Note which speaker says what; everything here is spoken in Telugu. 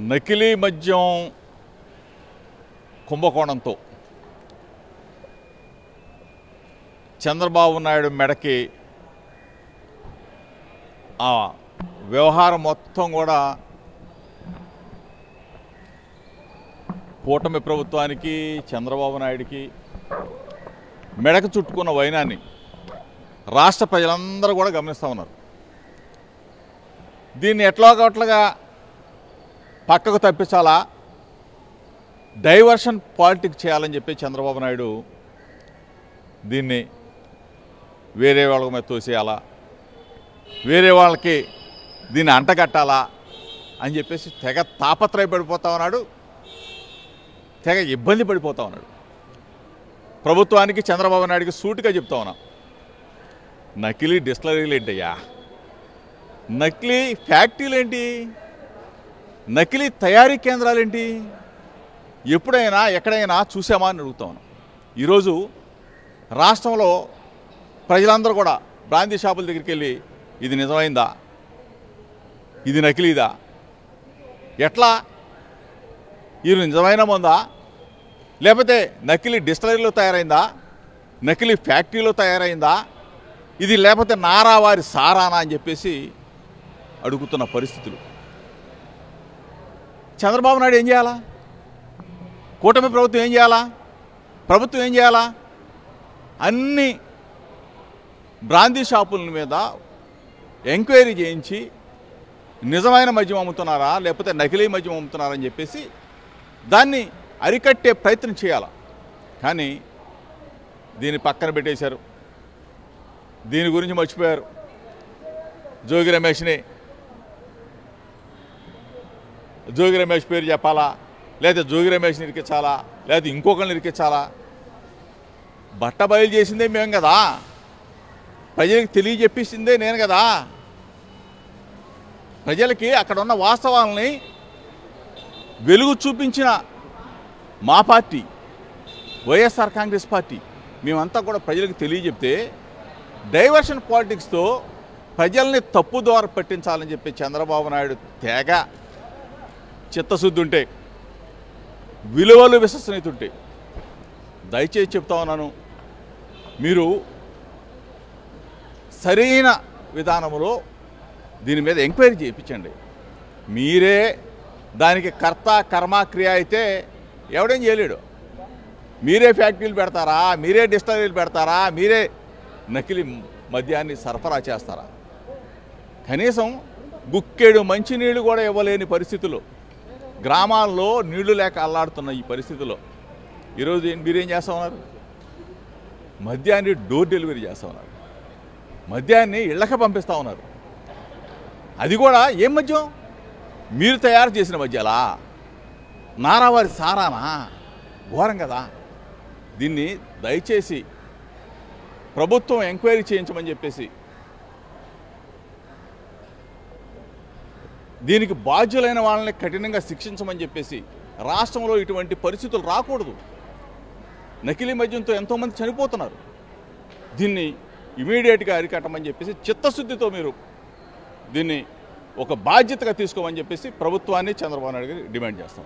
Speaker 1: నకిలీ మద్యం కుంభకోణంతో చంద్రబాబు నాయుడు మెడకి ఆ వ్యవహారం మొత్తం కూడా కూటమి ప్రభుత్వానికి చంద్రబాబు నాయుడికి మెడకు చుట్టుకున్న వైనాన్ని రాష్ట్ర ప్రజలందరూ కూడా గమనిస్తూ ఉన్నారు. దీన్ని ఎట్లాగట్లుగా పక్కకు తప్పించాలా, డైవర్షన్ పాలిటిక్స్ చేయాలని చెప్పి చంద్రబాబు నాయుడు దీన్ని వేరే వాళ్ళ మీద తోసేయాలా, వేరే వాళ్ళకి దీన్ని అంటగట్టాలా అని చెప్పేసి తెగ తాపత్రయపడిపోతా ఉన్నాడు, తెగ ఇబ్బంది పడిపోతా ఉన్నాడు. ప్రభుత్వానికి చంద్రబాబు నాయుడికి సూటిగా చెప్తా ఉన్నాం, నకిలీ డిస్టిలరీలు ఏంటయ్యా, నకిలీ ఫ్యాక్టరీలు ఏంటి, నకిలీ తయారీ కేంద్రాలేంటి, ఎప్పుడైనా ఎక్కడైనా చూసామా అని అడుగుతా ఉన్నాం. ఈరోజు రాష్ట్రంలో ప్రజలందరూ కూడా బ్రాందీ షాపుల దగ్గరికి వెళ్ళి ఇది నిజమైందా, ఇది నకిలీదా, ఎట్లా ఇది నిజమైన మందా, లేకపోతే నకిలీ డిస్టిలరీలో తయారైందా, నకిలీ ఫ్యాక్టరీలో తయారైందా, ఇది లేకపోతే నారావారి సారానా అని చెప్పేసి అడుగుతున్న పరిస్థితులు. చంద్రబాబు నాయుడు ఏం చేయాలా, కూటమి ప్రభుత్వం ఏం చేయాలా, ప్రభుత్వం ఏం చేయాలా, అన్ని బ్రాందీ షాపుల మీద ఎంక్వైరీ చేయించి నిజమైన మద్యం అమ్ముతున్నారా లేకపోతే నకిలీ మద్యం అమ్ముతున్నారా అని చెప్పేసి దాన్ని అరికట్టే ప్రయత్నం చేయాలి. కానీ దీన్ని పక్కన పెట్టేశారు, దీని గురించి మర్చిపోయారు. జోగి రమేష్ పేరు చెప్పాలా, లేదా జోగి రమేష్ని ఇరికించాలా, లేదా ఇంకొకరిని ఇరికించాలా, బట్ట బయలు చేసిందే మేము కదా, ప్రజలకు తెలియజెప్పించిందే నేను కదా, ప్రజలకి అక్కడ ఉన్న వాస్తవాలని వెలుగు చూపించిన మా పార్టీ వైఎస్ఆర్ కాంగ్రెస్ పార్టీ మేమంతా కూడా ప్రజలకు తెలియజెప్తే డైవర్షన్ పాలిటిక్స్తో ప్రజల్ని తప్పు ద్వారా పట్టించాలని చెప్పి చంద్రబాబు నాయుడు తెగ చిత్తశుద్ధి ఉంటే, విలువలు విశ్వసనీయత ఉంటే దయచేసి చెప్తా ఉన్నాను, మీరు సరైన విధానంలో దీని మీద ఎంక్వైరీ చేయించండి. మీరే దానికి కర్త కర్మ క్రియ అయితే ఎవడేం చేయలేడు. మీరే ఫ్యాక్టరీలు పెడతారా, మీరే డిస్టిలరీలు పెడతారా, మీరే నకిలీ మద్యాన్ని సరఫరా చేస్తారా, కనీసం గుక్కేడు మంచినీళ్ళు కూడా ఇవ్వలేని పరిస్థితులు, గ్రామాల్లో నీళ్లు లేక అల్లాడుతున్న ఈ పరిస్థితుల్లో ఈరోజు మీరేం చేస్తూ ఉన్నారు, మద్యాన్ని డోర్ డెలివరీ చేస్తూ ఉన్నారు, మద్యాన్ని ఇళ్ళకి పంపిస్తూ ఉన్నారు. అది కూడా ఏం మద్యం, మీరు తయారు చేసిన మద్యాలా, నారావారి సారానా, ఘోరం కదా. దీన్ని దయచేసి ప్రభుత్వం ఎంక్వైరీ చేయించమని చెప్పేసి, దీనికి బాధ్యులైన వాళ్ళని కఠినంగా శిక్షించమని చెప్పేసి, రాష్ట్రంలో ఇటువంటి పరిస్థితులు రాకూడదు. నకిలీ మద్యంతో ఎంతోమంది చనిపోతున్నారు, దీన్ని ఇమీడియట్గా అరికట్టమని చెప్పేసి చిత్తశుద్ధితో మీరు దీన్ని ఒక బాధ్యతగా తీసుకోమని చెప్పేసి ప్రభుత్వాన్ని చంద్రబాబు నాయుడు గారు డిమాండ్ చేస్తాం.